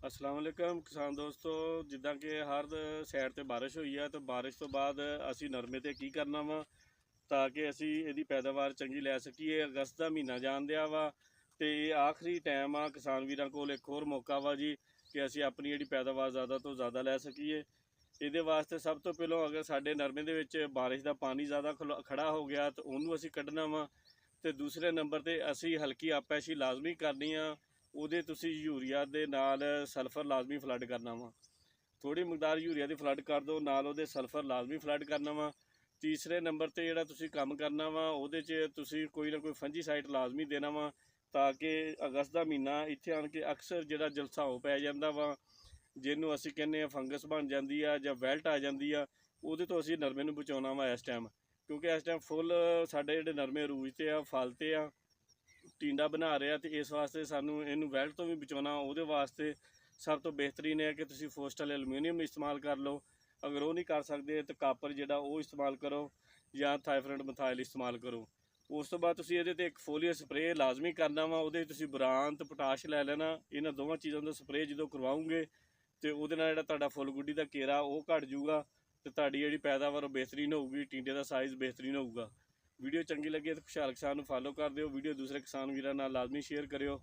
अस्सलाम वालेकुम किसान दोस्तों। जिदा कि हर साइड ते बारिश हुई है, तो बारिश तो बाद असी नरमे ते की करना वा ताकि असी इहदी पैदावार चंगी लै सकीए। अगस्त का महीना जान दिया वा तो ये आखिरी टाइम आ किसान वीरां कोल एक होर मौका वा जी कि असी अपनी जिहड़ी पैदावार ज़्यादा तो ज़्यादा लै सकीए। ਇਹਦੇ वास्ते सब तो पहलों अगर साडे नरमे दे विच बारिश का पानी ज़्यादा खड़ा हो गया तो उन्होंने असी कढ़ना वा। तो दूसरे नंबर ते असी हल्की आपैशी लाजमी करनी आ। ਉਹਦੇ ਤੁਸੀਂ ਯੂਰੀਆ ਦੇ ਨਾਲ ਸਲਫਰ ਲਾਜ਼ਮੀ ਫਲੱਡ ਕਰਨਾ ਵਾ। ਥੋੜੀ ਮਕਦਾਰ ਯੂਰੀਆ ਦੀ ਫਲੱਡ ਕਰ ਦਿਓ, ਨਾਲ ਉਹਦੇ ਸਲਫਰ ਲਾਜ਼ਮੀ ਫਲੱਡ ਕਰਨਾ ਵਾ। ਤੀਸਰੇ ਨੰਬਰ ਤੇ ਜਿਹੜਾ ਤੁਸੀਂ ਕੰਮ ਕਰਨਾ ਵਾ ਉਹਦੇ 'ਚ ਤੁਸੀਂ ਕੋਈ ਨਾ ਕੋਈ ਫੰਜੀਸਾਈਡ ਲਾਜ਼ਮੀ ਦੇਣਾ ਵਾ ਤਾਂ ਕਿ ਅਗਸਤ ਦਾ ਮਹੀਨਾ ਇੱਥੇ ਆਣ ਕੇ ਅਕਸਰ ਜਿਹੜਾ ਜਲਸਾਓ ਪੈ ਜਾਂਦਾ ਵਾ, ਜਿਹਨੂੰ ਅਸੀਂ ਕਹਿੰਦੇ ਆ ਫੰਗਸ ਬਣ ਜਾਂਦੀ ਆ ਜਾਂ ਵੈਲਟ ਆ ਜਾਂਦੀ ਆ, ਉਹਦੇ ਤੋਂ ਅਸੀਂ ਨਰਮੇ ਨੂੰ ਬਚਾਉਣਾ ਵਾ ਇਸ ਟਾਈਮ। ਕਿਉਂਕਿ ਇਸ ਟਾਈਮ ਫੁੱਲ ਸਾਡੇ ਜਿਹੜੇ ਨਰਮੇ ਰੂਜ ਤੇ ਆ, ਫਲ ਤੇ ਆ, ਟੀਂਡਾ ਬਣਾ ਰਿਹਾ, ਤੇ ਇਸ ਵਾਸਤੇ ਸਾਨੂੰ ਇਹਨੂੰ ਵੈਲਟ ਤੋਂ ਵੀ ਬਚਾਉਣਾ। ਉਹਦੇ ਵਾਸਤੇ ਸਭ ਤੋਂ ਬਿਹਤਰੀਨ ਹੈ ਕਿ ਤੁਸੀਂ ਫੋਸਟਲ ਐਲੂਮੀਨੀਅਮ ਇਸਤੇਮਾਲ ਕਰ ਲਓ। ਅਗਰ ਉਹ ਨਹੀਂ ਕਰ ਸਕਦੇ ਤਾਂ ਕਾਪਰ ਜਿਹੜਾ ਉਹ ਇਸਤੇਮਾਲ ਕਰੋ ਜਾਂ ਥਾਈਫਰੈਂਡ ਮਿਥਾਇਲ ਇਸਤੇਮਾਲ ਕਰੋ। ਉਸ ਤੋਂ ਬਾਅਦ ਤੁਸੀਂ ਇਹਦੇ 'ਤੇ ਇੱਕ ਫੋਲੀਅਰ ਸਪਰੇਅ ਲਾਜ਼ਮੀ ਕਰਨਾ ਵਾ। ਉਹਦੇ ਤੁਸੀਂ ਬੋਰਾਨ ਤੇ ਪੋਟਾਸ਼ ਲੈ ਲੈਣਾ। ਇਹਨਾਂ ਦੋਵਾਂ ਚੀਜ਼ਾਂ ਦਾ ਸਪਰੇਅ ਜਦੋਂ ਕਰਵਾਉਂਗੇ ਤੇ ਉਹਦੇ ਨਾਲ ਜਿਹੜਾ ਤੁਹਾਡਾ ਫੁੱਲ ਗੁੱਡੀ ਦਾ ਘੇਰਾ ਉਹ ਘਟ ਜੂਗਾ ਤੇ ਤੁਹਾਡੀ ਜਿਹੜੀ ਪੈਦਾਵਾਰ ਉਹ ਬਿਹਤਰੀਨ ਹੋਊਗੀ, ਟੀਂਡੇ ਦਾ ਸਾਈਜ਼ ਬਿਹਤਰੀਨ ਹੋਊਗਾ। ਵੀਡੀਓ ਚੰਗੀ ਲੱਗੇ ਤਾਂ ਖੁਸ਼ਹਾਲ ਕਿਸਾਨ ਨੂੰ ਫਾਲੋ ਕਰ ਦਿਓ। ਵੀਡੀਓ ਦੂਸਰੇ ਕਿਸਾਨ ਵੀਰਾਂ ਨਾਲ ਲਾਜ਼ਮੀ ਸ਼ੇਅਰ ਕਰਿਓ।